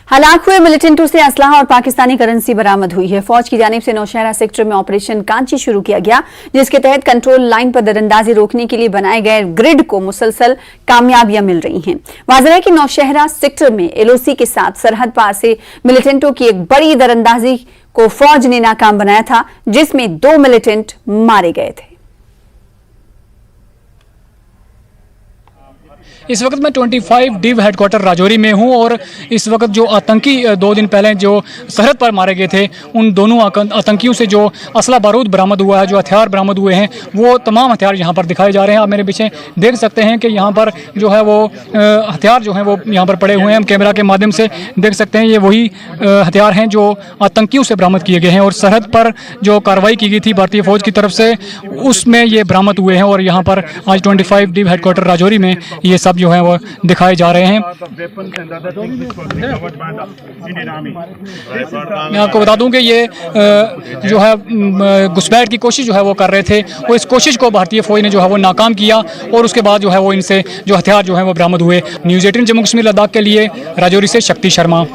हलाक हुए मिलिटेंटों से असलाह और पाकिस्तानी करेंसी बरामद हुई है। फौज की जानिब से नौशहरा सेक्टर में ऑपरेशन कांची शुरू किया गया, जिसके तहत कंट्रोल लाइन पर दरअंदाजी रोकने के लिए बनाए गए ग्रिड को मुसलसल कामयाबियां मिल रही हैं। वाज़ेह है कि नौशहरा सेक्टर में एलओसी के साथ सरहद पार से मिलिटेंटों की एक बड़ी दरअंदाजी को फौज ने नाकाम बनाया था, जिसमें 2 मिलिटेंट मारे गए थे। इस वक्त मैं 25 डिव हेडक्वार्टर राजौरी में हूं और इस वक्त जो आतंकी 2 दिन पहले जो सरहद पर मारे गए थे, उन दोनों आतंकियों से जो असला बारूद बरामद हुआ है, जो हथियार बरामद हुए हैं, वो तमाम हथियार यहां पर दिखाए जा रहे हैं। आप मेरे पीछे देख सकते हैं कि यहां पर जो है वो हथियार जो हैं वो यहां पर पड़े हुए हैं। हम कैमरा के माध्यम से देख सकते हैं, ये वही हथियार हैं जो आतंकियों से बरामद किए गए हैं और सरहद पर जो कार्रवाई की गई थी भारतीय फौज की तरफ से, उसमें ये बरामद हुए हैं और यहाँ पर आज 25 डिव हेडक्वार्टर राजौरी में ये सब जो है वो दिखाए जा रहे हैं। मैं आपको बता दूं कि ये जो है घुसपैठ की कोशिश जो है वो कर रहे थे, वो इस कोशिश को भारतीय फौज ने जो है वो नाकाम किया और उसके बाद जो है वो इनसे जो हथियार जो है वो बरामद हुए। न्यूज़ 18 जम्मू कश्मीर लद्दाख के लिए राजौरी से शक्ति शर्मा।